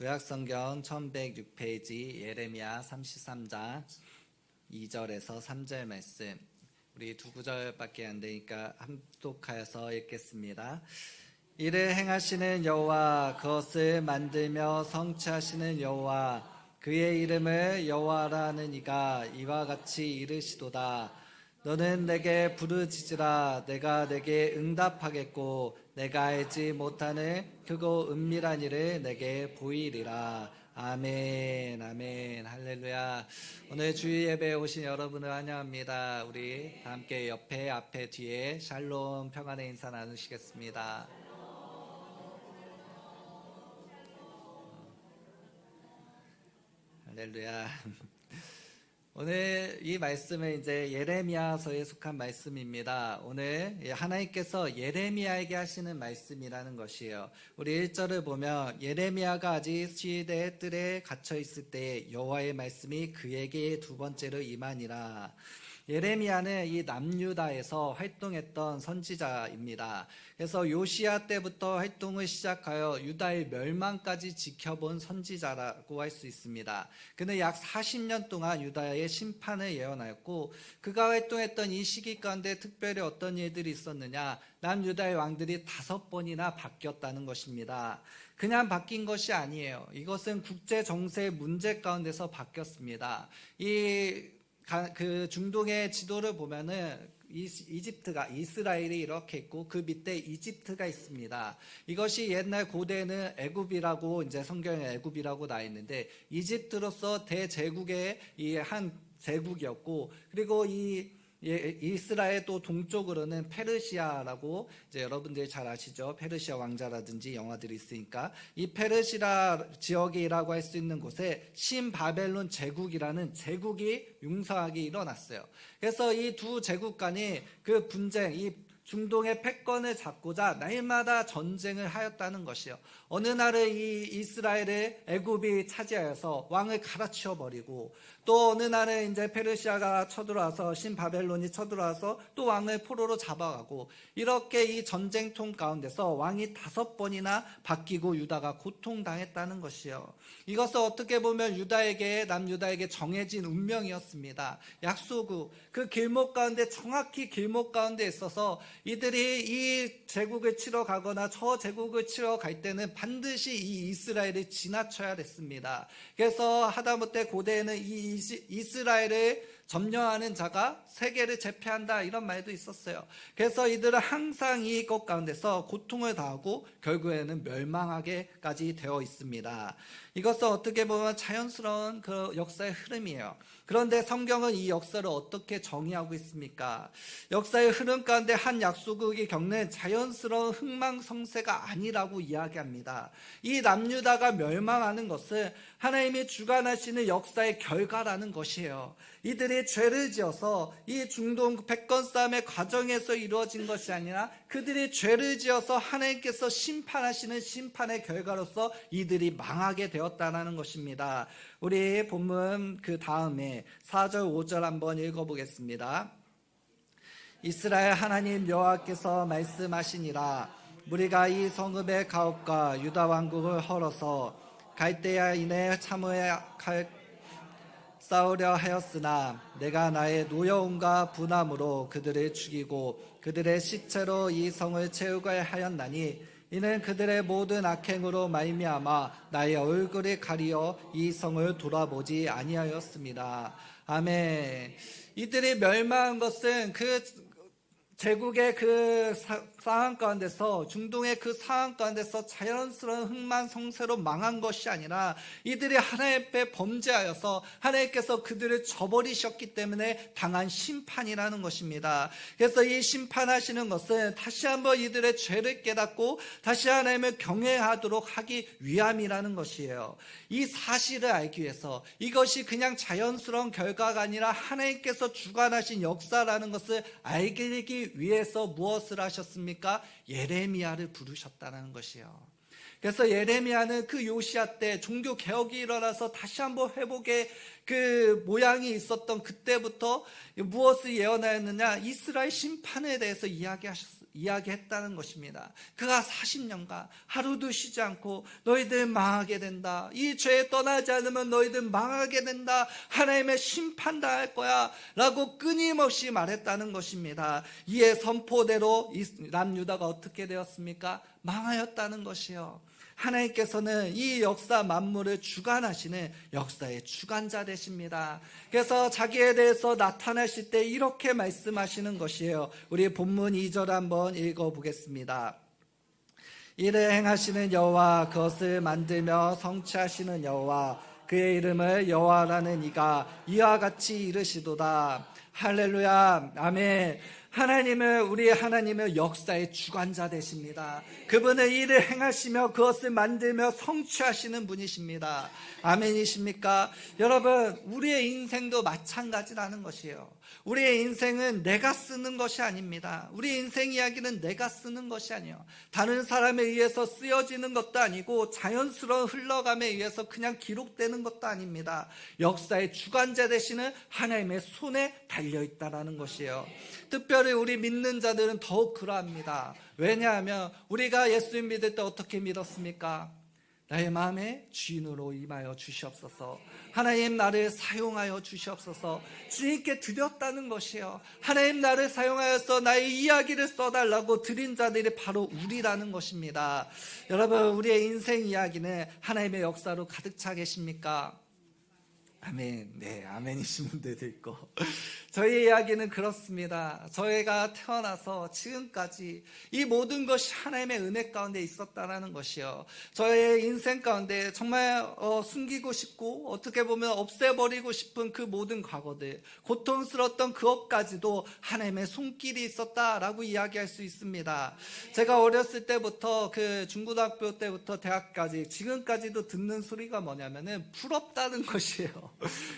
구약성경 1106페이지 예레미야 33장 2절에서 3절 말씀, 우리 두 구절밖에 안 되니까 함독하여서 읽겠습니다. 이를 행하시는 여호와, 그것을 만들며 성취하시는 여호와, 그의 이름을 여호와라 하는 이가 이와 같이 이르시도다. 너는 내게 부르짖으라. 내가 내게 응답하겠고 내가 알지 못하는 크고 은밀한 일을 내게 보이리라. 아멘, 아멘, 할렐루야. 오늘 주일 예배에 오신 여러분을 환영합니다. 우리 다 함께 옆에, 앞에, 뒤에 샬롬 평안의 인사 나누시겠습니다. 할렐루야. 오늘 이 말씀은 이제 예레미야서에 속한 말씀입니다. 오늘 하나님께서 예레미야에게 하시는 말씀이라는 것이에요. 우리 1절을 보면 예레미야가 아직 시대의 뜰에 갇혀 있을 때 여호와의 말씀이 그에게 두 번째로 임하니라. 예레미야는 이 남유다에서 활동했던 선지자입니다. 그래서 요시야 때부터 활동을 시작하여 유다의 멸망까지 지켜본 선지자라고 할 수 있습니다. 그는 약 40년 동안 유다의 심판을 예언하였고, 그가 활동했던 이 시기 가운데 특별히 어떤 일들이 있었느냐, 남유다의 왕들이 5번이나 바뀌었다는 것입니다. 그냥 바뀐 것이 아니에요. 이것은 국제 정세의 문제 가운데서 바뀌었습니다. 그 중동의 지도를 보면은 이집트가, 이스라엘이 이렇게 있고 그 밑에 이집트가 있습니다. 이것이 옛날 고대는 애굽이라고, 이제 성경에 애굽이라고 나와 있는데, 이집트로서 대제국의 이 한 제국이었고, 그리고 이스라엘 또 동쪽으로는 페르시아라고, 이제 여러분들이 잘 아시죠? 페르시아 왕자라든지 영화들이 있으니까, 이 페르시아 지역이라고 할 수 있는 곳에 신바벨론 제국이라는 제국이 융성하게 일어났어요. 그래서 이 두 제국 간이 그 분쟁, 이 중동의 패권을 잡고자 날마다 전쟁을 하였다는 것이요. 어느 날은 이 이스라엘을 애굽이 차지하여서 왕을 갈아치워 버리고, 또 어느 날은 이제 페르시아가 쳐들어와서, 신바벨론이 쳐들어와서 또 왕을 포로로 잡아가고, 이렇게 이 전쟁통 가운데서 왕이 5번이나 바뀌고 유다가 고통당했다는 것이요. 이것은 어떻게 보면 남유다에게 정해진 운명이었습니다. 약속의 그 길목 가운데, 정확히 길목 가운데 있어서 이들이 이 제국을 치러 가거나 저 제국을 치러 갈 때는 반드시 이 이스라엘을 지나쳐야 됐습니다. 그래서 하다못해 고대에는 이 이스라엘을 점령하는 자가 세계를 제패한다, 이런 말도 있었어요. 그래서 이들은 항상 이것 가운데서 고통을 당하고 결국에는 멸망하게까지 되어 있습니다. 이것은 어떻게 보면 자연스러운 그 역사의 흐름이에요. 그런데 성경은 이 역사를 어떻게 정의하고 있습니까? 역사의 흐름 가운데 한 약소국이 겪는 자연스러운 흥망성쇠가 아니라고 이야기합니다. 이 남유다가 멸망하는 것은 하나님이 주관하시는 역사의 결과라는 것이에요. 이들이 죄를 지어서 이 중동 패권 싸움의 과정에서 이루어진 것이 아니라, 그들이 죄를 지어서 하나님께서 심판하시는 심판의 결과로서 이들이 망하게 되었다는 것입니다. 우리 본문 그 다음에 4절 5절 한번 읽어보겠습니다. 이스라엘 하나님 여호와께서 말씀하시니라. 무리가 이 성읍의 가옥과 유다 왕국을 헐어서 갈대아인의 참호에 싸우려 하였으나 내가 나의 노여움과 분함으로 그들을 죽이고 그들의 시체로 이 성을 채우게 하였나니, 이는 그들의 모든 악행으로 말미암아 나의 얼굴이 가리어 이 성을 돌아보지 아니하였습니다. 아멘. 이들이 멸망한 것은 그 제국의 그 상황 가운데서, 중동의 그 상황 가운데서 자연스러운 흥망성쇠로 망한 것이 아니라, 이들이 하나님 앞에 범죄하여서 하나님께서 그들을 저버리셨기 때문에 당한 심판이라는 것입니다. 그래서 이 심판하시는 것은 다시 한번 이들의 죄를 깨닫고 다시 하나님을 경외하도록 하기 위함이라는 것이에요. 이 사실을 알기 위해서, 이것이 그냥 자연스러운 결과가 아니라 하나님께서 주관하신 역사라는 것을 알기 위해서 무엇을 하셨습니까? 예레미야를 부르셨다는 것이에요. 그래서 예레미야는 그 요시야 때 종교 개혁이 일어나서 다시 한번 회복의 그 모양이 있었던 그때부터 무엇을 예언하였느냐? 이스라엘 심판에 대해서 이야기하셨어요. 이야기했다는 것입니다. 그가 40년간 하루도 쉬지 않고 너희들 망하게 된다. 이 죄에 떠나지 않으면 너희들 망하게 된다. 하나님의 심판당할 거야 라고 끊임없이 말했다는 것입니다. 이에 선포대로 남유다가 어떻게 되었습니까? 망하였다는 것이요. 하나님께서는 이 역사 만물을 주관하시는 역사의 주관자 되십니다. 그래서 자기에 대해서 나타나실 때 이렇게 말씀하시는 것이에요. 우리 본문 2절 한번 읽어보겠습니다. 이를 행하시는 여호와, 그것을 만들며 성취하시는 여호와, 그의 이름을 여호와라는 이가 이와 같이 이르시도다. 할렐루야, 아멘. 우리 하나님은 역사의 주관자 되십니다. 그분은 일을 행하시며 그것을 만들며 성취하시는 분이십니다. 아멘이십니까? 여러분, 우리의 인생도 마찬가지라는 것이에요. 우리의 인생은 내가 쓰는 것이 아닙니다. 우리 인생 이야기는 내가 쓰는 것이 아니에요. 다른 사람에 의해서 쓰여지는 것도 아니고 자연스러운 흘러감에 의해서 그냥 기록되는 것도 아닙니다. 역사의 주관자 되시는 하나님의 손에 달려있다는 것이에요. 특별히 우리 믿는 자들은 더욱 그러합니다. 왜냐하면 우리가 예수님 믿을 때 어떻게 믿었습니까? 나의 마음에 주인으로 임하여 주시옵소서. 하나님 나를 사용하여 주시옵소서. 주님께 드렸다는 것이에요. 하나님 나를 사용하여서 나의 이야기를 써달라고 드린 자들이 바로 우리라는 것입니다. 여러분, 우리의 인생 이야기는 하나님의 역사로 가득 차 계십니까? 아멘. 네, 아멘이신 분들도 있고. 저희 이야기는 그렇습니다. 저희가 태어나서 지금까지 이 모든 것이 하나님의 은혜 가운데 있었다라는 것이요. 저의 인생 가운데 정말 숨기고 싶고 어떻게 보면 없애버리고 싶은 그 모든 과거들, 고통스러웠던 그것까지도 하나님의 손길이 있었다라고 이야기할 수 있습니다. 제가 어렸을 때부터 그 중고등학교 때부터 대학까지 지금까지도 듣는 소리가 뭐냐면은 부럽다는 것이에요.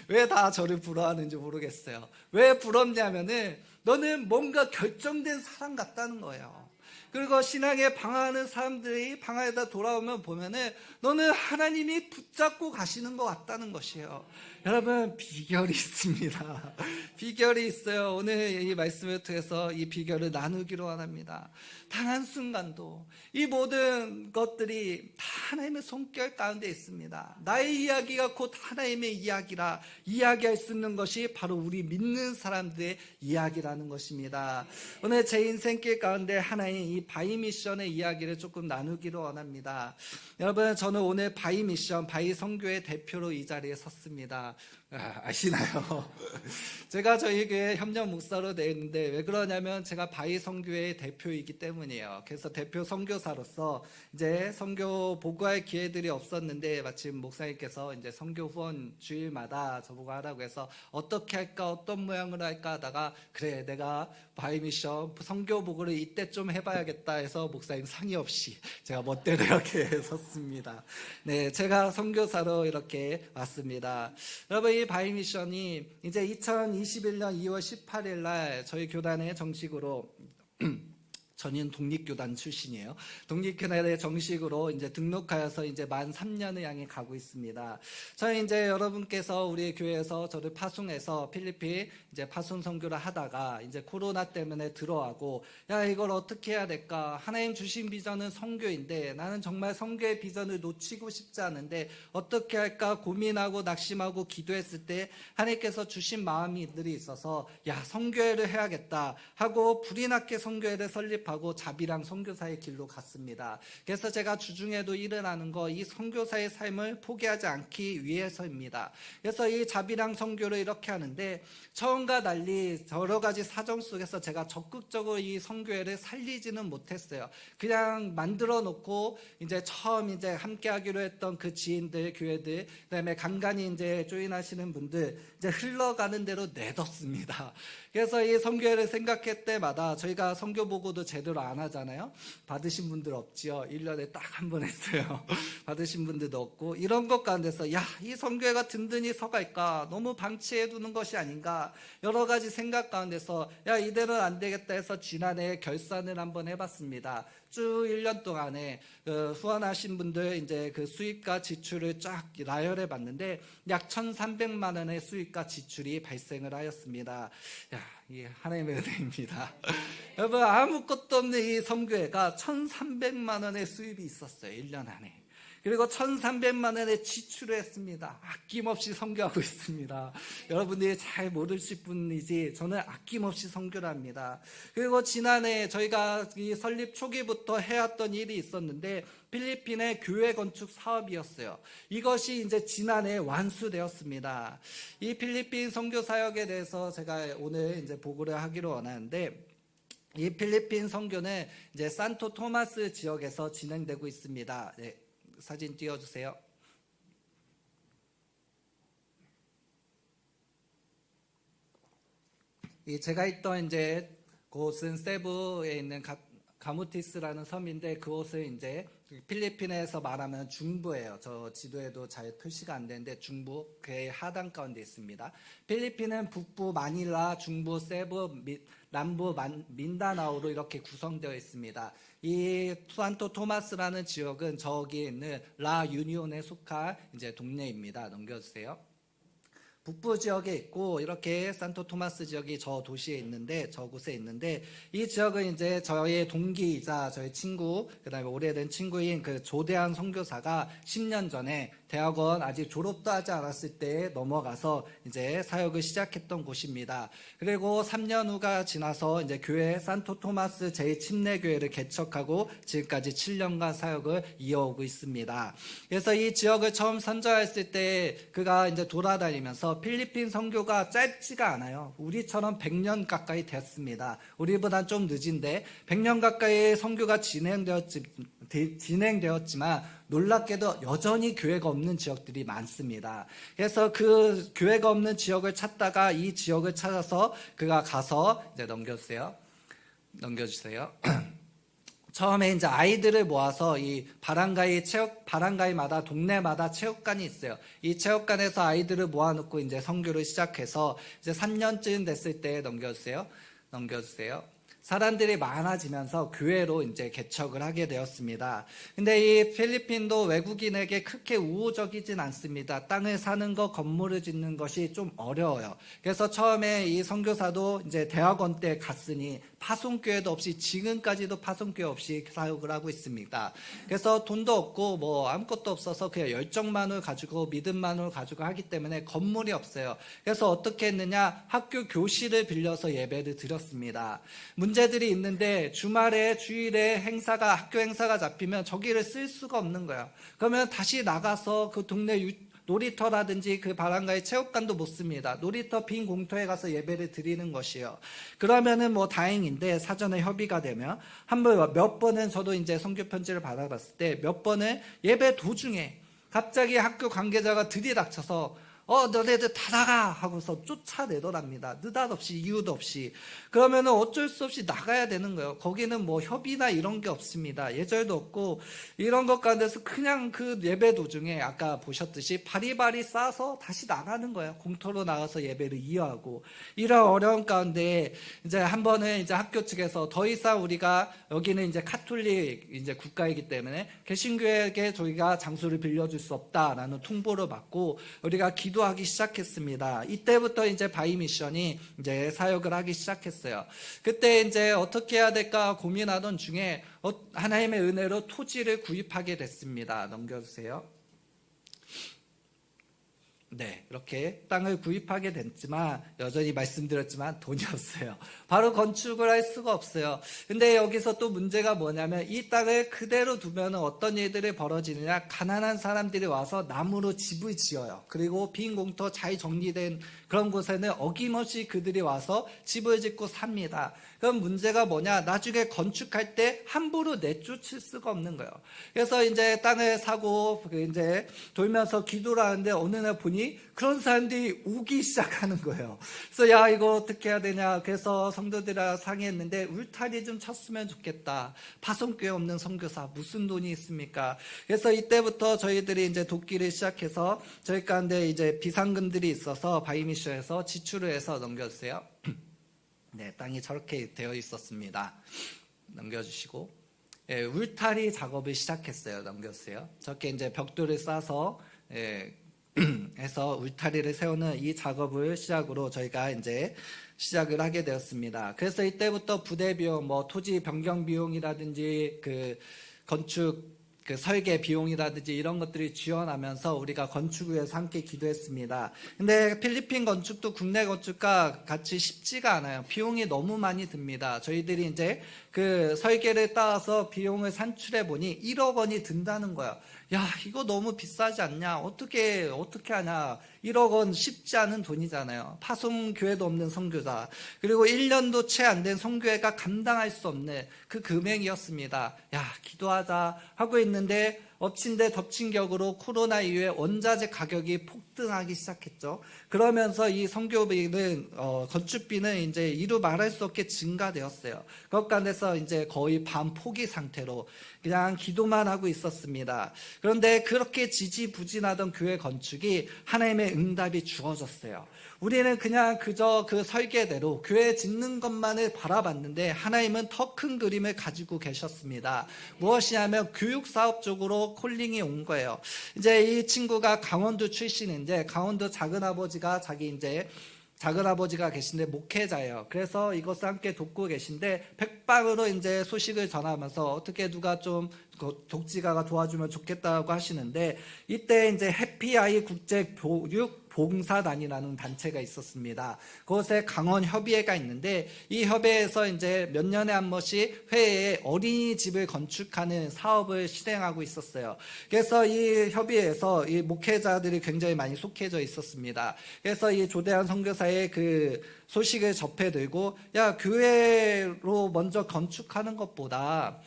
왜 다 저를 부러워하는지 모르겠어요. 왜 부럽냐면은 너는 뭔가 결정된 사람 같다는 거예요. 그리고 신앙에 방황하는 사람들이 방황에다 돌아오면 보면은 너는 하나님이 붙잡고 가시는 것 같다는 것이에요. 여러분, 비결이 있습니다. 비결이 있어요. 오늘 이 말씀을 통해서 이 비결을 나누기로 원합니다. 단 한순간도 이 모든 것들이 다 하나님의 손길 가운데 있습니다. 나의 이야기가 곧 하나님의 이야기라 이야기할 수 있는 것이 바로 우리 믿는 사람들의 이야기라는 것입니다. 오늘 제 인생길 가운데 하나의 이 바이 미션의 이야기를 조금 나누기로 원합니다. 여러분, 저는 오늘 바이 미션, 바이 선교의 대표로 이 자리에 섰습니다. 아시나요? 제가 저희 교회 협력 목사로 되어 있는데 왜 그러냐면 제가 바이 선교의 대표이기 때문이에요. 그래서 대표 선교사로서 이제 선교 보고할 기회들이 없었는데 마침 목사님께서 이제 선교 후원 주일마다 저보고 하라고 해서 어떻게 할까, 어떤 모양으로 할까 하다가 그래, 내가 바이 미션 선교 보고를 이때 좀 해봐야겠다 해서 목사님 상의 없이 제가 멋대로 이렇게 섰습니다. 네, 제가 선교사로 이렇게 왔습니다. 여러분, 이 바이 미션이 이제 2021년 2월 18일 날 저희 교단에 정식으로 저는 독립교단 출신이에요. 독립교단에 정식으로 이제 등록하여서 이제 만 3년을 향해 가고 있습니다. 저희 이제 여러분께서 우리 교회에서 저를 파송해서 필리핀 이제 파송 선교를 하다가 이제 코로나 때문에 들어가고 야, 이걸 어떻게 해야 될까? 하나님 주신 비전은 선교인데 나는 정말 선교의 비전을 놓치고 싶지 않은데 어떻게 할까 고민하고 낙심하고 기도했을 때 하나님께서 주신 마음이들이 있어서 야, 선교회를 해야겠다 하고 불이 났게 선교회를 설립하고 자비랑 선교사의 길로 갔습니다. 그래서 제가 주중에도 일어나는 거 이 선교사의 삶을 포기하지 않기 위해서입니다. 그래서 이 자비랑 선교를 이렇게 하는데 처음과 달리 여러 가지 사정 속에서 제가 적극적으로 이 선교회를 살리지는 못했어요. 그냥 만들어 놓고 이제 처음 이제 함께 하기로 했던 그 지인들, 교회들, 그다음에 간간히 이제 조인하시는 분들 이제 흘러가는 대로 내뒀습니다. 그래서 이 선교회를 생각할 때마다 저희가 선교 보고도 제대로 안 하잖아요. 받으신 분들 없지요. 1년에 딱 한 번 했어요. 받으신 분들도 없고 이런 것 가운데서 야, 이 선교회가 든든히 서갈까? 너무 방치해 두는 것이 아닌가? 여러 가지 생각 가운데서 야, 이대로는 안 되겠다 해서 지난해 결산을 한번 해봤습니다. 쭉 1년 동안에 후원하신 분들 이제 그 수입과 지출을 쫙 나열해 봤는데 약 1,300만 원의 수입과 지출이 발생을 하였습니다. 야, 이게 하나님의 은혜입니다. 여러분, 아무것도 없는 이 선교회가 1,300만 원의 수입이 있었어요. 1년 안에. 그리고 1,300만 원의 지출을 했습니다. 아낌없이 선교하고 있습니다. 여러분들이 잘 모르실 분이지 저는 아낌없이 선교를 합니다. 그리고 지난해 저희가 이 설립 초기부터 해왔던 일이 있었는데 필리핀의 교회 건축 사업이었어요. 이것이 이제 지난해 완수되었습니다. 이 필리핀 선교 사역에 대해서 제가 오늘 이제 보고를 하기로 원하는데, 이 필리핀 선교는 이제 산토 토마스 지역에서 진행되고 있습니다. 네, 사진 띄워주세요. 제가 있던 이제 곳은 세부에 있는 가무티스라는 섬인데, 그곳은 이제 필리핀에서 말하면 중부예요. 저 지도에도 잘 표시가 안 되는데 중부, 그의 하단 가운데 있습니다. 필리핀은 북부 마닐라, 중부 세부, 남부 민다나오로 이렇게 구성되어 있습니다. 이 산토 토마스라는 지역은 저기에 있는 라 유니온에 속한 이제 동네입니다. 넘겨주세요. 북부 지역에 있고 이렇게 산토 토마스 지역이 저 도시에 있는데, 저곳에 있는데, 이 지역은 이제 저의 동기이자 저의 친구, 그다음에 오래된 친구인 그 조대한 선교사가 10년 전에 대학원 아직 졸업도 하지 않았을 때 넘어가서 이제 사역을 시작했던 곳입니다. 그리고 3년 후가 지나서 이제 교회 산토 토마스 제2침례교회를 개척하고 지금까지 7년간 사역을 이어오고 있습니다. 그래서 이 지역을 처음 선저했을 때 그가 이제 돌아다니면서 필리핀 선교가 짧지가 않아요. 우리처럼 100년 가까이 됐습니다. 우리보다 좀 늦은데 100년 가까이 선교가 진행되었지만 놀랍게도 여전히 교회가 없는 지역들이 많습니다. 그래서 그 교회가 없는 지역을 찾다가 이 지역을 찾아서 그가 가서 이제 넘겨주세요. 처음에 이제 아이들을 모아서 이 바란가이마다 동네마다 체육관이 있어요. 이 체육관에서 아이들을 모아놓고 이제 선교를 시작해서 이제 3년쯤 됐을 때 넘겨주세요. 사람들이 많아지면서 교회로 이제 개척을 하게 되었습니다. 근데 이 필리핀도 외국인에게 크게 우호적이진 않습니다. 땅을 사는 것, 건물을 짓는 것이 좀 어려워요. 그래서 처음에 이 선교사도 이제 대학원 때 갔으니 파송교회도 없이, 지금까지도 파송교회 없이 사역을 하고 있습니다. 그래서 돈도 없고 뭐 아무것도 없어서 그냥 열정만을 가지고 믿음만을 가지고 하기 때문에 건물이 없어요. 그래서 어떻게 했느냐, 학교 교실을 빌려서 예배를 드렸습니다. 문제들이 있는데 주말에 주일에 학교 행사가 잡히면 저기를 쓸 수가 없는 거예요. 그러면 다시 나가서 그 동네 놀이터라든지 그 바란가의 체육관도 못 씁니다. 놀이터 빈 공터에 가서 예배를 드리는 것이요. 그러면은 뭐 다행인데, 사전에 협의가 되면 몇 번은 저도 이제 선교 편지를 받아봤을 때 몇 번은 예배 도중에 갑자기 학교 관계자가 들이닥쳐서 너네들 다 나가 하고서 쫓아내더랍니다. 느닷없이, 이유도 없이. 그러면은 어쩔 수 없이 나가야 되는 거예요. 거기는 뭐 협의나 이런 게 없습니다. 예절도 없고 이런 것 가운데서 그냥 그 예배 도중에 아까 보셨듯이 바리바리 싸서 다시 나가는 거예요. 공터로 나가서 예배를 이어하고. 이런 어려운 가운데 이제 한 번은 이제 학교 측에서 더 이상 우리가, 여기는 이제 카톨릭 이제 국가이기 때문에 개신교에게 저희가 장소를 빌려줄 수 없다라는 통보를 받고 우리가 기도하기 시작했습니다. 이때부터 이제 바이미션이 이제 사역을 하기 시작했어요. 그때 이제 어떻게 해야 될까 고민하던 중에 하나님의 은혜로 토지를 구입하게 됐습니다. 넘겨주세요. 네, 이렇게 땅을 구입하게 됐지만 여전히 말씀드렸지만 돈이 없어요. 바로 건축을 할 수가 없어요. 근데 여기서 또 문제가 뭐냐면, 이 땅을 그대로 두면 어떤 일들이 벌어지느냐, 가난한 사람들이 와서 나무로 집을 지어요. 그리고 빈 공터 잘 정리된 그런 곳에는 어김없이 그들이 와서 집을 짓고 삽니다. 그럼 문제가 뭐냐, 나중에 건축할 때 함부로 내쫓을 수가 없는 거예요. 그래서 이제 땅을 사고 이제 돌면서 기도를 하는데 어느 날 보니 그런 사람들이 오기 시작하는 거예요. 그래서 야, 이거 어떻게 해야 되냐. 그래서 성도들이랑 상의했는데 울타리 좀 쳤으면 좋겠다. 파송교회 없는 선교사 무슨 돈이 있습니까? 그래서 이때부터 저희들이 이제 돕기를 시작해서 저희 가운데 이제 비상금들이 있어서 바이미션에서 지출을 해서 넘겨주세요. 네, 땅이 저렇게 되어 있었습니다. 넘겨주시고, 울타리 작업을 시작했어요. 넘겼어요. 저렇게 이제 벽돌을 싸서 해서 울타리를 세우는 이 작업을 시작으로 저희가 이제 시작을 하게 되었습니다. 그래서 이때부터 부대 비용, 뭐 토지 변경 비용이라든지 그 건축 그 설계 비용이라든지 이런 것들이 지원하면서 우리가 건축을 위해서 함께 기도했습니다. 근데 필리핀 건축도 국내 건축과 같이 쉽지가 않아요. 비용이 너무 많이 듭니다. 저희들이 이제 그 설계를 따라서 비용을 산출해 보니 1억 원이 든다는 거예요. 야, 이거 너무 비싸지 않냐? 어떻게 하냐? 1억 원 쉽지 않은 돈이잖아요. 파송교회도 없는 선교사, 그리고 1년도 채 안 된 선교회가 감당할 수 없는 그 금액이었습니다. 야, 기도하자 하고 있는데 엎친 데 덮친 격으로 코로나 이후에 원자재 가격이 폭등하기 시작했죠. 그러면서 이 선교비는 건축비는 이제 이루 말할 수 없게 증가되었어요. 그것 가운데서 이제 거의 반포기 상태로 그냥 기도만 하고 있었습니다. 그런데 그렇게 지지부진하던 교회 건축이 하나님의 응답이 주어졌어요. 우리는 그냥 그저 그 설계대로 교회 짓는 것만을 바라봤는데 하나님은 더 큰 그림을 가지고 계셨습니다. 무엇이냐면 교육사업 쪽으로 콜링이 온 거예요. 이제 이 친구가 강원도 출신인데 강원도 작은아버지가 작은아버지가 계신데 목회자예요. 그래서 이것을 함께 돕고 계신데 백방으로 이제 소식을 전하면서 어떻게 누가 좀 독지가가 도와주면 좋겠다고 하시는데 이때 이제 해피아이 국제 교육 봉사단이라는 단체가 있었습니다. 그곳에 강원협의회가 있는데 이 협의회에서 이제 몇 년에 한 번씩 회의에 어린이집을 건축하는 사업을 실행하고 있었어요. 그래서 이 협의회에서 이 목회자들이 굉장히 많이 속해져 있었습니다. 그래서 이 조대한 선교사의 그 소식을 접해 들고 야, 교회로 먼저 건축하는 것보다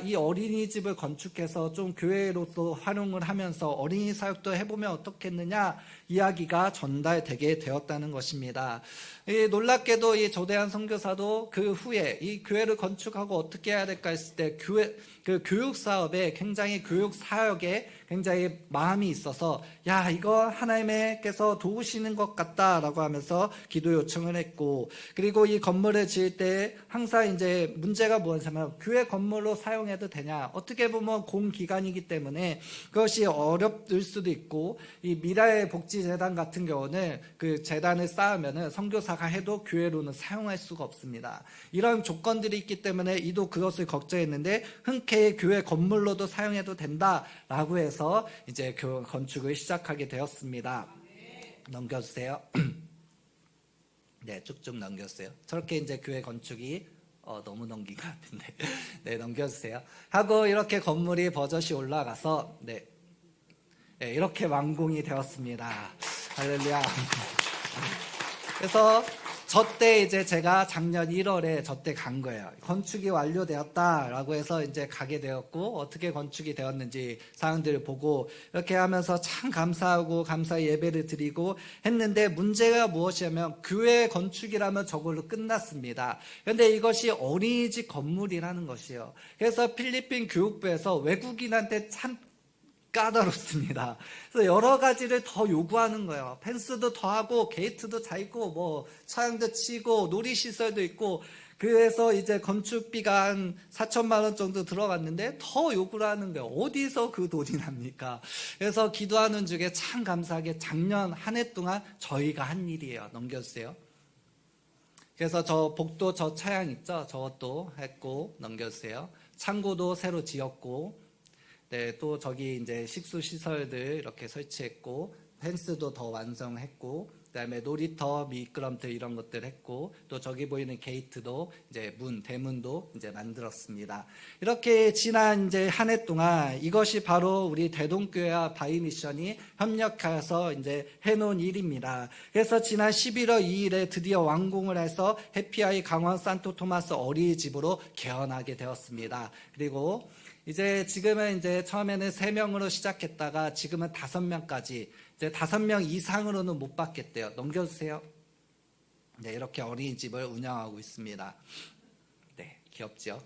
이 어린이집을 건축해서 좀 교회로서 활용을 하면서 어린이 사역도 해보면 어떻겠느냐 이야기가 전달되게 되었다는 것입니다. 놀랍게도 이 조대한 선교사도 그 후에 이 교회를 건축하고 어떻게 해야 될까 했을 때 그 교육 사업에 굉장히 교육 사역에 굉장히 마음이 있어서 야, 이거 하나님께서 도우시는 것 같다라고 하면서 기도 요청을 했고, 그리고 이 건물을 지을 때 항상 이제 문제가 무엇이냐면 교회 건물로 사용해도 되냐, 어떻게 보면 공기관이기 때문에 그것이 어렵을 수도 있고, 이 미라의 복지재단 같은 경우는 그 재단을 쌓으면은 선교사가 해도 교회로는 사용할 수가 없습니다. 이런 조건들이 있기 때문에 이도 그것을 걱정했는데 흔쾌히 교회 건물로도 사용해도 된다라고 해서 이제 건축을 시작하게 되었습니다. 넘겨주세요. 네, 쭉쭉 넘겨주세요. 저렇게 이제 교회 건축이 너무 넘긴 것 같은데 네, 넘겨주세요. 하고 이렇게 건물이 버젓이 올라가서 네, 이렇게 완공이 되었습니다. 할렐루야. 그래서 저때 이제 제가 작년 1월에 저때 간 거예요. 건축이 완료되었다라고 해서 이제 가게 되었고, 어떻게 건축이 되었는지 사람들을 보고 이렇게 하면서 참 감사하고 감사 예배를 드리고 했는데, 문제가 무엇이냐면 교회 건축이라면 저걸로 끝났습니다. 그런데 이것이 어린이집 건물이라는 것이에요. 그래서 필리핀 교육부에서 외국인한테 참 까다롭습니다. 그래서 여러 가지를 더 요구하는 거예요. 펜스도 더 하고 게이트도 다 있고 뭐 차양도 치고 놀이시설도 있고, 그래서 이제 건축비가 한 4천만 원 정도 들어갔는데 더 요구를 하는 거예요. 어디서 그 돈이 납니까? 그래서 기도하는 중에 참 감사하게 작년 한 해 동안 저희가 한 일이에요. 넘겨주세요. 그래서 저 복도 저 차양 있죠? 저것도 했고, 넘겨주세요. 창고도 새로 지었고, 네, 또 저기 이제 식수 시설들 이렇게 설치했고, 펜스도 더 완성했고, 그다음에 놀이터, 미끄럼틀 이런 것들 했고, 또 저기 보이는 게이트도 이제 대문도 이제 만들었습니다. 이렇게 지난 이제 한 해 동안 이것이 바로 우리 대동교회와 바이미션이 협력해서 이제 해놓은 일입니다. 그래서 지난 11월 2일에 드디어 완공을 해서 해피아이 강원 산토토마스 어린이집으로 개원하게 되었습니다. 그리고 이제 지금은 이제 처음에는 3명으로 시작했다가 지금은 5명까지, 이제 5명 이상으로는 못 받겠대요. 넘겨주세요. 네, 이렇게 어린이집을 운영하고 있습니다. 네, 귀엽죠?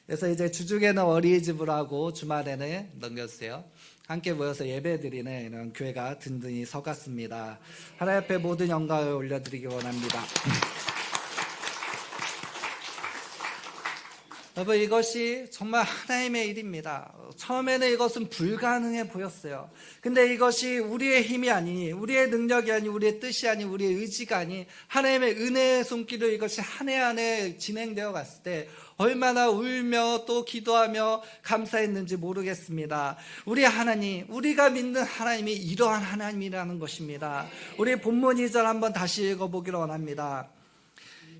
그래서 이제 주중에는 어린이집을 하고 주말에는 넘겨주세요. 함께 모여서 예배드리는 이런 교회가 든든히 서갔습니다. 하나님 앞에 모든 영광을 올려드리기 원합니다. 여러분, 이것이 정말 하나님의 일입니다. 처음에는 이것은 불가능해 보였어요. 근데 이것이 우리의 힘이 아니니, 우리의 능력이 아니, 우리의 뜻이 아니, 우리의 의지가 아니, 하나님의 은혜의 손길로 이것이 한 해 한 해 진행되어 갔을 때 얼마나 울며 또 기도하며 감사했는지 모르겠습니다. 우리 하나님, 우리가 믿는 하나님이 이러한 하나님이라는 것입니다. 우리 본문 2절 한번 다시 읽어보기를 원합니다.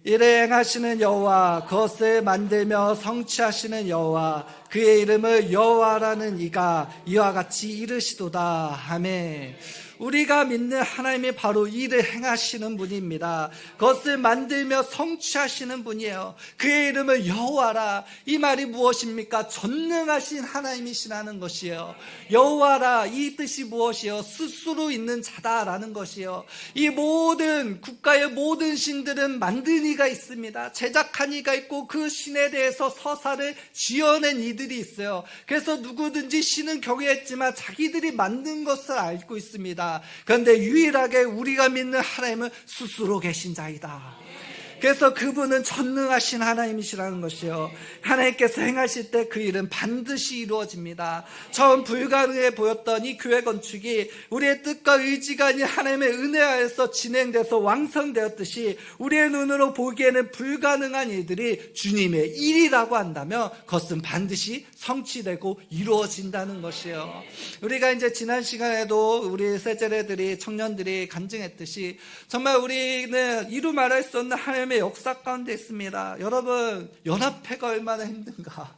이를 행하시는 여호와, 그것을 만들며 성취하시는 여호와, 그의 이름을 여호와라는 이가 이와 같이 이르시도다. 아멘. 우리가 믿는 하나님이 바로 일을 행하시는 분입니다. 그것을 만들며 성취하시는 분이에요. 그의 이름을 여호와라. 이 말이 무엇입니까? 전능하신 하나님이시라는 것이에요. 여호와라, 이 뜻이 무엇이에요? 스스로 있는 자다라는 것이에요. 이 모든 국가의 모든 신들은 만든 이가 있습니다. 제작한 이가 있고 그 신에 대해서 서사를 지어낸 이들이 있어요. 그래서 누구든지 신은 경외했지만 자기들이 만든 것을 알고 있습니다. 그런데 유일하게 우리가 믿는 하나님은 스스로 계신 자이다. 그래서 그분은 전능하신 하나님이시라는 것이요, 하나님께서 행하실 때 그 일은 반드시 이루어집니다. 처음 불가능해 보였던 이 교회 건축이 우리의 뜻과 의지가 아닌 하나님의 은혜하에서 진행돼서 완성되었듯이 우리의 눈으로 보기에는 불가능한 일들이 주님의 일이라고 한다면 그것은 반드시 성취되고 이루어진다는 것이에요. 우리가 이제 지난 시간에도 우리 세제례들이, 청년들이 간증했듯이 정말 우리는 이루 말할 수 없는 하나님의 역사 가운데 있습니다. 여러분, 연합회가 얼마나 힘든가.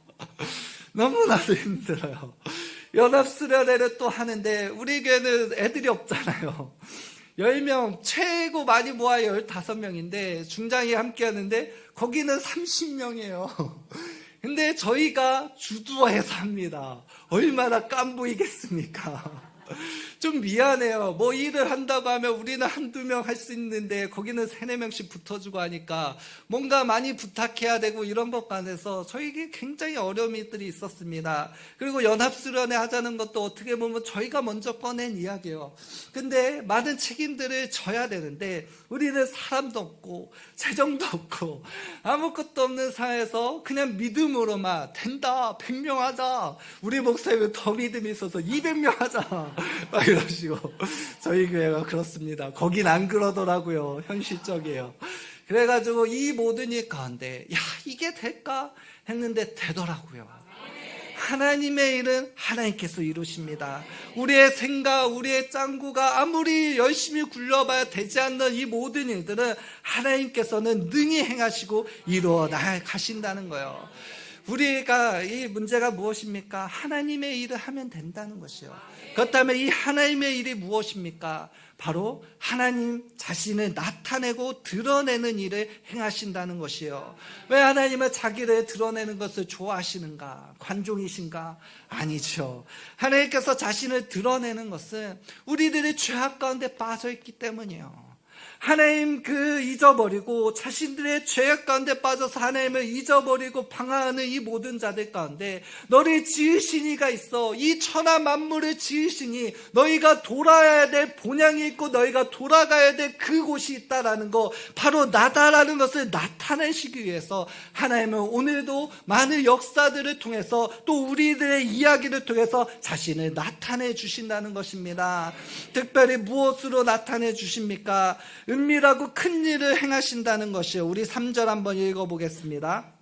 너무나도 힘들어요. 연합수련회를 또 하는데 우리 교회는 애들이 없잖아요. 10명, 최고 많이 모아야 15명인데 중장이 함께 하는데 거기는 30명이에요. 근데 저희가 주도해서 합니다. 얼마나 깜보이겠습니까? 좀 미안해요. 뭐 일을 한다고 하면 우리는 한두 명 할 수 있는데 거기는 3, 4명씩 붙어주고 하니까 뭔가 많이 부탁해야 되고 이런 것 관해서 저에게 굉장히 어려움들이 있었습니다. 그리고 연합수련회 하자는 것도 어떻게 보면 저희가 먼저 꺼낸 이야기예요. 근데 많은 책임들을 져야 되는데 우리는 사람도 없고 재정도 없고 아무것도 없는 사회에서 그냥 믿음으로만 된다, 100명 하자, 우리 목사님은 더 믿음이 있어서 200명 하자 막 이러시고, 저희 교회가 그렇습니다. 거긴 안 그러더라고요. 현실적이에요. 그래가지고 이 모든 일 가운데 이게 될까 했는데 되더라고요. 하나님의 일은 하나님께서 이루십니다. 우리의 생각, 우리의 짱구가 아무리 열심히 굴려봐야 되지 않는 이 모든 일들은 하나님께서는 능히 행하시고 이루어 나가신다는 거예요. 우리가 이 문제가 무엇입니까? 하나님의 일을 하면 된다는 것이요. 그렇다면 이 하나님의 일이 무엇입니까? 바로 하나님 자신을 나타내고 드러내는 일을 행하신다는 것이에요. 왜 하나님은 자기를 드러내는 것을 좋아하시는가? 관종이신가? 아니죠. 하나님께서 자신을 드러내는 것은 우리들이 죄악 가운데 빠져있기 때문이에요. 하나님 잊어버리고 자신들의 죄악 가운데 빠져서 하나님을 잊어버리고 방황하는 이 모든 자들 가운데 너를 지으신 이가 있어. 이 천하 만물을 지으시니 너희가 돌아야 될 본향이 있고 너희가 돌아가야 될 그곳이 있다라는 거, 바로 나다라는 것을 나타내시기 위해서 하나님은 오늘도 많은 역사들을 통해서 또 우리들의 이야기를 통해서 자신을 나타내 주신다는 것입니다. 특별히 무엇으로 나타내 주십니까? 은밀하고 큰 일을 행하신다는 것이에요. 우리 3절 한번 읽어보겠습니다.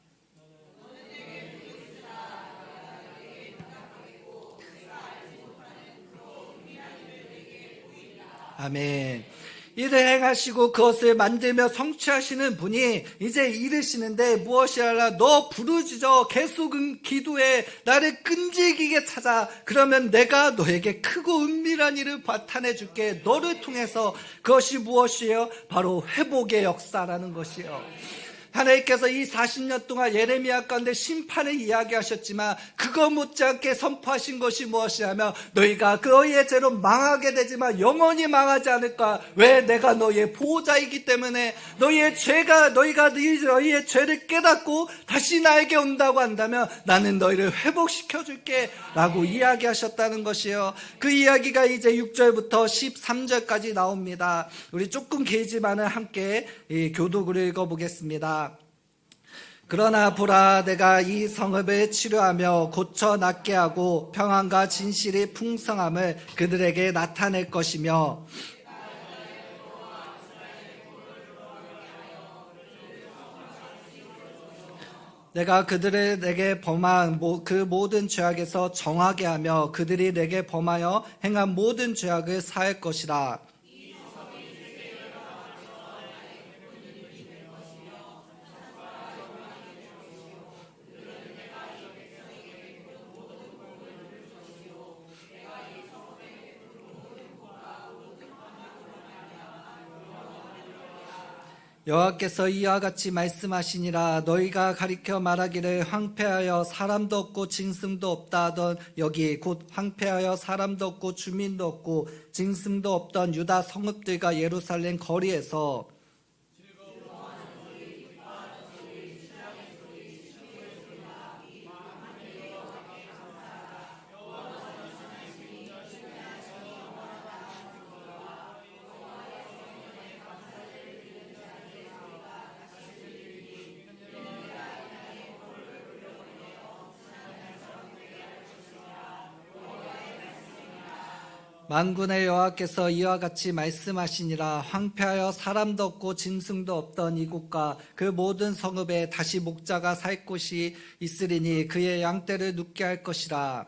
아멘. 일을 행하시고 그것을 만들며 성취하시는 분이 이제 이르시는데 무엇이 하라? 너 부르짖어 계속 기도해, 나를 끈질기게 찾아. 그러면 내가 너에게 크고 은밀한 일을 나타내 줄게. 너를 통해서. 그것이 무엇이에요? 바로 회복의 역사라는 것이에요. 하나님께서 이 40년 동안 예레미야 가운데 심판을 이야기하셨지만 그거 못지않게 선포하신 것이 무엇이냐면 너희가 너희의 죄로 망하게 되지만 영원히 망하지 않을까. 왜? 내가 너희의 보호자이기 때문에. 너희가 너희의 죄를 깨닫고 다시 나에게 온다고 한다면 나는 너희를 회복시켜 줄게 라고 이야기하셨다는 것이에요. 그 이야기가 이제 6절부터 13절까지 나옵니다. 우리 조금 길지만은 함께 이 교독을 읽어보겠습니다. 그러나 보라, 내가 이 성읍을 치료하며 고쳐 낫게 하고 평안과 진실이 풍성함을 그들에게 나타낼 것이며, 내가 그들을 내게 범한 그 모든 죄악에서 정하게 하며 그들이 내게 범하여 행한 모든 죄악을 사할 것이라. 여호와께서 이와 같이 말씀하시니라. 너희가 가리켜 말하기를 황폐하여 사람도 없고 징승도 없다 하던 여기 곧 황폐하여 사람도 없고 주민도 없고 징승도 없던 유다 성읍들과 예루살렘 거리에서 만군의 여호와께서 이와 같이 말씀하시니라. 황폐하여 사람도 없고 짐승도 없던 이곳과 그 모든 성읍에 다시 목자가 살 곳이 있으리니 그의 양떼를 눕게 할 것이라.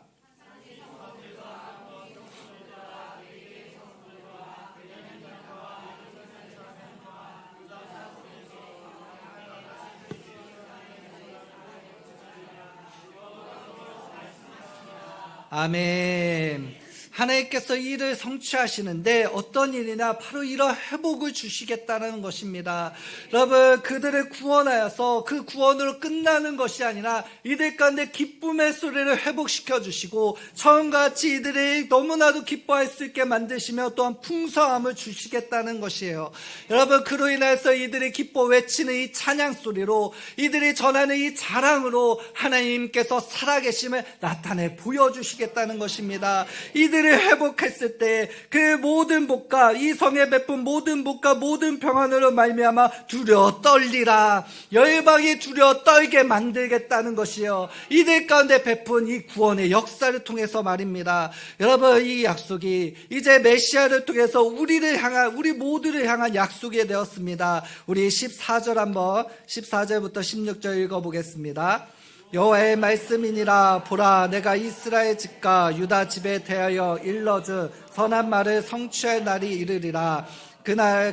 아멘. 하나님께서 이 일을 성취하시는데 어떤 일이냐, 바로 이런 회복을 주시겠다는 것입니다. 여러분, 그들을 구원하여서 그 구원으로 끝나는 것이 아니라 이들 가운데 기쁨의 소리를 회복시켜 주시고 처음과 같이 이들이 너무나도 기뻐할 수 있게 만드시며 또한 풍성함을 주시겠다는 것이에요. 여러분, 그로 인해서 이들이 기뻐 외치는 이 찬양 소리로, 이들이 전하는 이 자랑으로 하나님께서 살아계심을 나타내 보여주시겠다는 것입니다. 이들을 회복했을 때 그 모든 복과 이 성에 베푼 모든 복과 모든 평안으로 말미암아 두려워 떨리라, 열방이 두려워 떨게 만들겠다는 것이요, 이들 가운데 베푼 이 구원의 역사를 통해서 말입니다. 여러분, 이 약속이 이제 메시아를 통해서 우리 모두를 향한 약속이 되었습니다. 우리 14절 한번 14절부터 16절 읽어보겠습니다. 여호와의 말씀이니라. 보라, 내가 이스라엘 집과 유다 집에 대하여 일러준 선한 말을 성취할 날이 이르리라.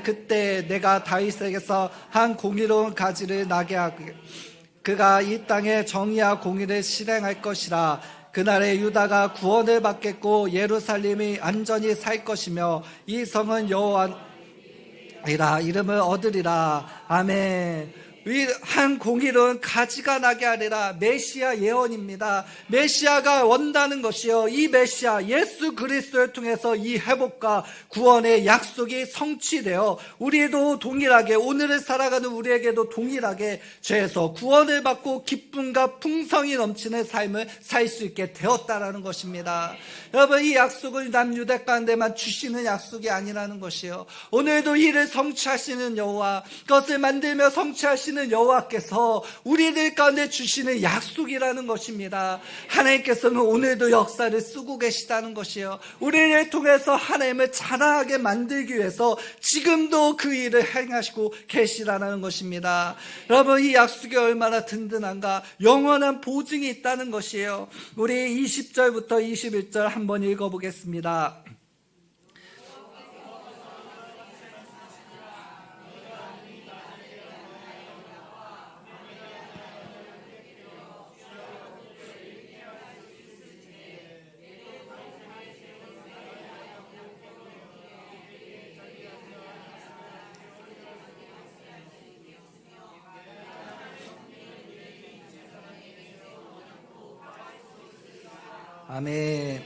그때 내가 다윗에게서 한 공의로운 가지를 나게 하게, 그가 이 땅에 정의와 공의를 실행할 것이라. 그날에 유다가 구원을 받겠고 예루살렘이 안전히 살 것이며 이 성은 여호와이라 이름을 얻으리라. 아멘. 한 공의로운 가지가 나게 하리라. 메시아 예언입니다. 메시아가 원다는 것이요, 이 메시아 예수 그리스도를 통해서 이 회복과 구원의 약속이 성취되어 우리도 동일하게, 오늘을 살아가는 우리에게도 동일하게 죄에서 구원을 받고 기쁨과 풍성이 넘치는 삶을 살 수 있게 되었다라는 것입니다. 여러분, 이 약속을 남유대 가운데만 주시는 약속이 아니라는 것이요, 오늘도 이를 성취하시는 여호와, 그것을 만들며 성취하시는 여호와께서 우리들 가운데 주시는 약속이라는 것입니다. 하나님께서는 오늘도 역사를 쓰고 계시다는 것이요, 우리를 통해서 하나님을 자랑하게 만들기 위해서 지금도 그 일을 행하시고 계시다는 것입니다. 여러분, 이 약속이 얼마나 든든한가, 영원한 보증이 있다는 것이에요. 우리 20절부터 21절 한번 읽어보겠습니다. 아멘.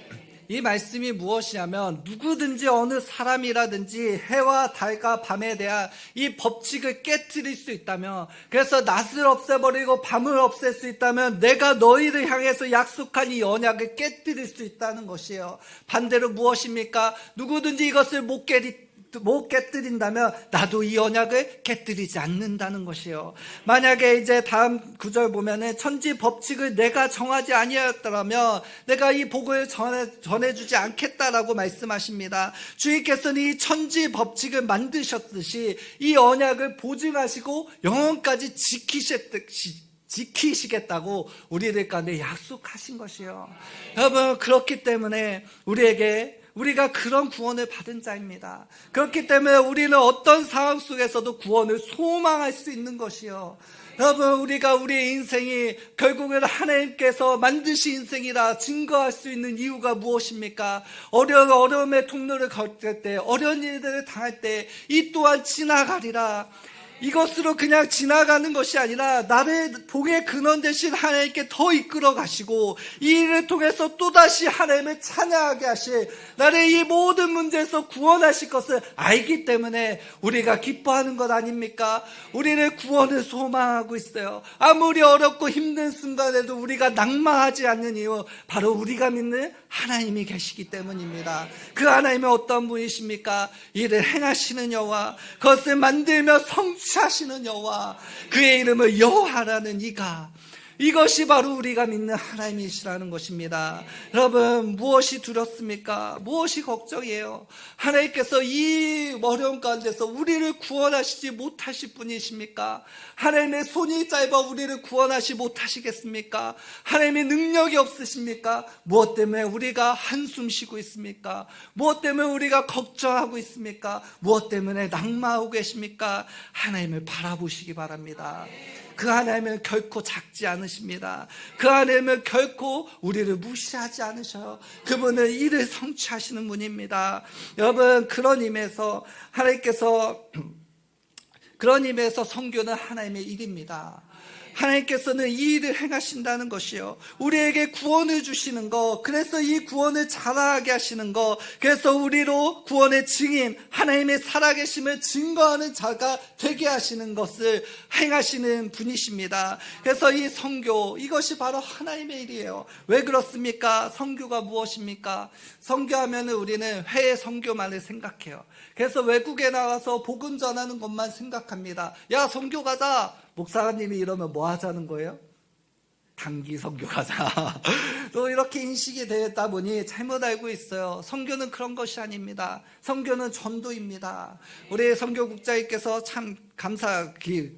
이 말씀이 무엇이냐면, 누구든지 어느 사람이라든지 해와 달과 밤에 대한 이 법칙을 깨트릴 수 있다면, 그래서 낮을 없애버리고 밤을 없앨 수 있다면 내가 너희를 향해서 약속한 이 언약을 깨트릴 수 있다는 것이에요. 반대로 무엇입니까? 누구든지 이것을 못 깨뜨리면 못 깨뜨린다면 나도 이 언약을 깨뜨리지 않는다는 것이요. 만약에 이제 다음 구절 보면은 천지 법칙을 내가 정하지 아니하였더라면 내가 이 복을 전해주지 않겠다라고 말씀하십니다. 주님께서는 이 천지 법칙을 만드셨듯이 이 언약을 보증하시고 영원까지 지키시겠다고 우리들 가운데 약속하신 것이요. 여러분, 그렇기 때문에 우리가 그런 구원을 받은 자입니다. 그렇기 때문에 우리는 어떤 상황 속에서도 구원을 소망할 수 있는 것이요. 여러분, 우리가 우리의 인생이 결국은 하나님께서 만드신 인생이라 증거할 수 있는 이유가 무엇입니까? 어려움의 통로를 걸을 때, 어려운 일들을 당할 때 이 또한 지나가리라. 이것으로 그냥 지나가는 것이 아니라 나를 복의 근원 되신 하나님께 더 이끌어 가시고 이 일을 통해서 또다시 하나님을 찬양하게 하실, 나를 이 모든 문제에서 구원하실 것을 알기 때문에 우리가 기뻐하는 것 아닙니까? 우리는 구원을 소망하고 있어요. 아무리 어렵고 힘든 순간에도 우리가 낭망하지 않는 이유, 바로 우리가 믿는 하나님이 계시기 때문입니다. 그 하나님은 어떤 분이십니까? 이를 행하시는 여호와, 그것을 만들며 성취하시는 여호와, 그의 이름을 여호와라는 이가, 이것이 바로 우리가 믿는 하나님이시라는 것입니다. 여러분, 무엇이 두렵습니까? 무엇이 걱정이에요? 하나님께서 이 어려운 가운데서 우리를 구원하시지 못하실 분이십니까? 하나님의 손이 짧아 우리를 구원하시 못하시겠습니까? 하나님의 능력이 없으십니까? 무엇 때문에 우리가 한숨 쉬고 있습니까? 무엇 때문에 우리가 걱정하고 있습니까? 무엇 때문에 낙마하고 계십니까? 하나님을 바라보시기 바랍니다. 그 하나님은 결코 작지 않으십니다. 그 하나님은 결코 우리를 무시하지 않으셔요. 그분은 일을 성취하시는 분입니다. 여러분, 그런 의미에서 선교는 하나님의 일입니다. 하나님께서는 이 일을 행하신다는 것이요, 우리에게 구원을 주시는 것, 그래서 이 구원을 자라게 하시는 것, 그래서 우리로 구원의 증인, 하나님의 살아계심을 증거하는 자가 되게 하시는 것을 행하시는 분이십니다. 그래서 이 선교, 이것이 바로 하나님의 일이에요. 왜 그렇습니까? 선교가 무엇입니까? 선교하면 우리는 해외 선교만을 생각해요. 그래서 외국에 나가서 복음 전하는 것만 생각합니다. 야, 선교 가자. 목사님이 이러면 뭐 하자는 거예요? 단기 선교 가자. 또 이렇게 인식이 되다 보니 잘못 알고 있어요. 선교는 그런 것이 아닙니다. 선교는 전도입니다. 우리 선교국장님께서 참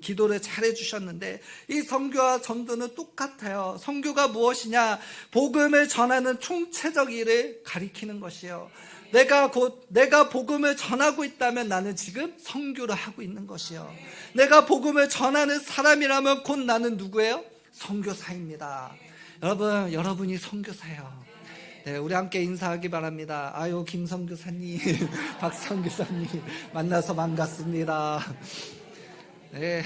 기도를 잘 해주셨는데, 이 선교와 전도는 똑같아요. 선교가 무엇이냐? 복음을 전하는 총체적 일을 가리키는 것이에요. 내가 복음을 전하고 있다면 나는 지금 선교를 하고 있는 것이요. 내가 복음을 전하는 사람이라면 곧 나는 누구예요? 선교사입니다. 여러분이 선교사예요. 네, 우리 함께 인사하기 바랍니다. 아유, 김선교사님, 박선교사님 만나서 반갑습니다. 네.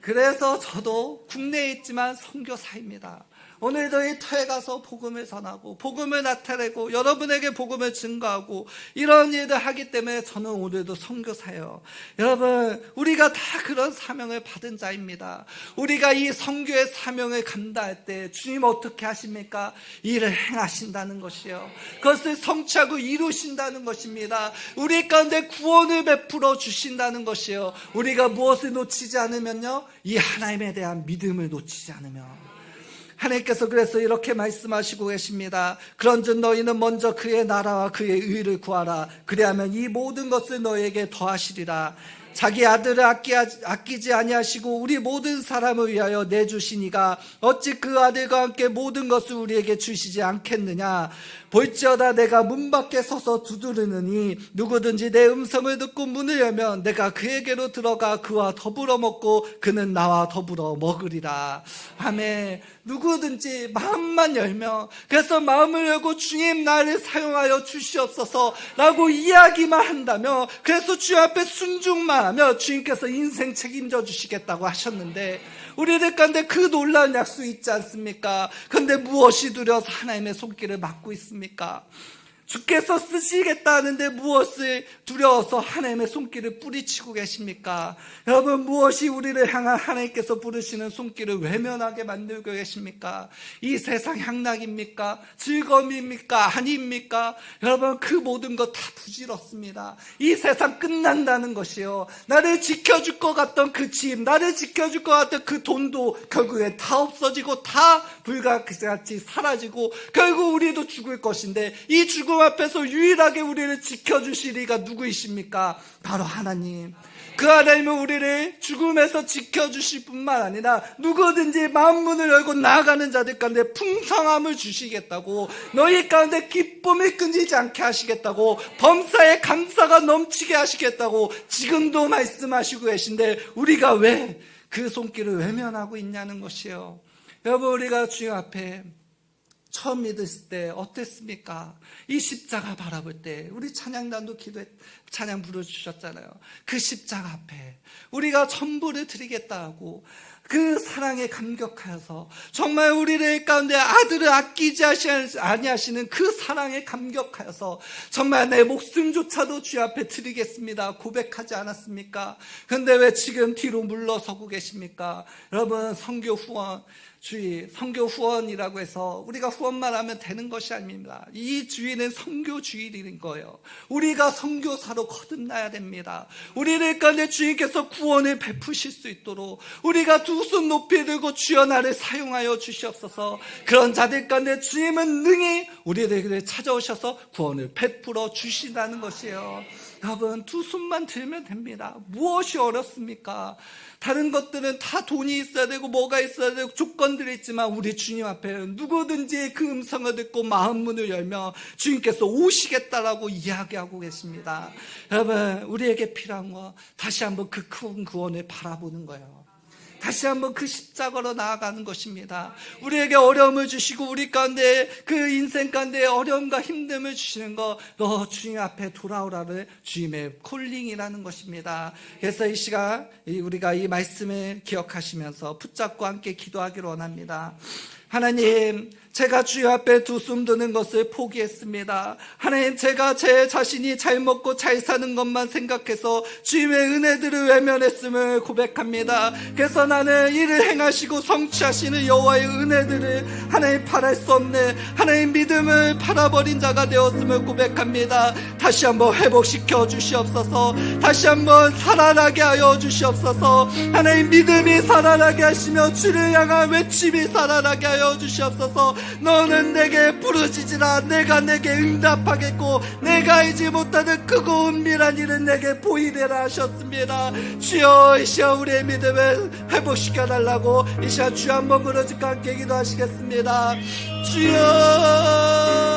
그래서 저도 국내에 있지만 선교사입니다. 오늘도 이 터에 가서 복음을 전하고 복음을 나타내고 여러분에게 복음을 증거하고 이런 일을 하기 때문에 저는 오늘도 선교사예요. 여러분, 우리가 다 그런 사명을 받은 자입니다. 우리가 이 선교의 사명을 감당할 때 주님 어떻게 하십니까? 일을 행하신다는 것이요, 그것을 성취하고 이루신다는 것입니다. 우리 가운데 구원을 베풀어 주신다는 것이요, 우리가 무엇을 놓치지 않으면요, 이 하나님에 대한 믿음을 놓치지 않으면. 하나님께서 그래서 이렇게 말씀하시고 계십니다. 그런즉 너희는 먼저 그의 나라와 그의 의를 구하라. 그리하면 이 모든 것을 너희에게 더하시리라. 자기 아들을 아끼지 아니하시고 우리 모든 사람을 위하여 내주시니가 어찌 그 아들과 함께 모든 것을 우리에게 주시지 않겠느냐. 볼지어다 내가 문 밖에 서서 두드리느니 누구든지 내 음성을 듣고 문을 열면 내가 그에게로 들어가 그와 더불어 먹고 그는 나와 더불어 먹으리라. 아멘. 누구든지 마음만 열면, 그래서 마음을 열고 주님 나를 사용하여 주시옵소서 라고 이야기만 한다면, 그래서 주님 앞에 순종만 하면 주님께서 인생 책임져 주시겠다고 하셨는데, 우리들 가운데 그 놀라운 약속이 있지 않습니까? 그런데 무엇이 두려워서 하나님의 손길을 막고 있습니까? 주께서 쓰시겠다 하는데 무엇을 두려워서 하나님의 손길을 뿌리치고 계십니까? 여러분, 무엇이 우리를 향한 하나님께서 부르시는 손길을 외면하게 만들고 계십니까? 이 세상 향락입니까? 즐거움입니까? 아닙니까? 여러분, 그 모든 것 다 부질없습니다. 이 세상 끝난다는 것이요, 나를 지켜줄 것 같던 그 집, 나를 지켜줄 것 같던 그 돈도 결국에 다 없어지고 다 불같이 사라지고 결국 우리도 죽을 것인데, 이 죽음 앞에서 유일하게 우리를 지켜주실 이가 누구이십니까? 바로 하나님. 그 하나님은 우리를 죽음에서 지켜주실 뿐만 아니라 누구든지 마음문을 열고 나아가는 자들 가운데 풍성함을 주시겠다고, 너희 가운데 기쁨이 끊이지 않게 하시겠다고, 범사에 감사가 넘치게 하시겠다고 지금도 말씀하시고 계신데, 우리가 왜 그 손길을 외면하고 있냐는 것이요. 여러분, 우리가 주님 앞에 처음 믿었을 때 어땠습니까? 이 십자가 바라볼 때 우리 찬양단도 찬양 부르주셨잖아요. 그 십자가 앞에 우리가 전부를 드리겠다고 그 사랑에 감격하여서 정말 우리를 가운데 아들을 아끼지 아니하시는 그 사랑에 감격하여서 정말 내 목숨조차도 주 앞에 드리겠습니다 고백하지 않았습니까? 그런데 왜 지금 뒤로 물러서고 계십니까? 여러분, 선교 후원 주의, 선교 후원이라고 해서 우리가 후원만 하면 되는 것이 아닙니다. 이 주의는 선교 주의인 거예요. 우리가 선교사로 거듭나야 됩니다. 우리를 가운데 주님께서 구원을 베푸실 수 있도록 우리가 두 손 높이 들고 주여 나를 사용하여 주시옵소서. 그런 자들 가운데 주님은 능히 우리들을 찾아오셔서 구원을 베풀어 주신다는 것이에요. 여러분, 두 손만 들면 됩니다. 무엇이 어렵습니까? 다른 것들은 다 돈이 있어야 되고 뭐가 있어야 되고 조건들이 있지만 우리 주님 앞에는 누구든지 그 음성을 듣고 마음 문을 열며 주님께서 오시겠다라고 이야기하고 계십니다. 여러분, 우리에게 필요한 거 다시 한번 그 큰 구원을 바라보는 거예요. 다시 한번 그 십자가로 나아가는 것입니다. 우리에게 어려움을 주시고 우리 가운데 그 인생 가운데 어려움과 힘듦을 주시는 거, 너 주님 앞에 돌아오라를 주님의 콜링이라는 것입니다. 그래서 이 시간 우리가 이 말씀을 기억하시면서 붙잡고 함께 기도하기를 원합니다. 하나님, 제가 주여 앞에 두 숨 드는 것을 포기했습니다. 하나님, 제가 제 자신이 잘 먹고 잘 사는 것만 생각해서 주님의 은혜들을 외면했음을 고백합니다. 그래서 나는 이를 행하시고 성취하시는 여호와의 은혜들을 하나님 바랄 수 없는 하나님 믿음을 팔아버린 자가 되었음을 고백합니다. 다시 한번 회복시켜 주시옵소서. 다시 한번 살아나게 하여 주시옵소서. 하나님, 믿음이 살아나게 하시며 주를 향한 외침이 살아나게 하여 주시옵소서. 너는 내게 부르짖으라. 내가 내게 응답하겠고 내가 알지 못하는 크고 은밀한 일은 내게 보이리라 하셨습니다. 주여, 이 시간 우리의 믿음을 회복시켜 달라고 이 시간 주 한번 부르짖고 함께 기도하시겠습니다. 주여,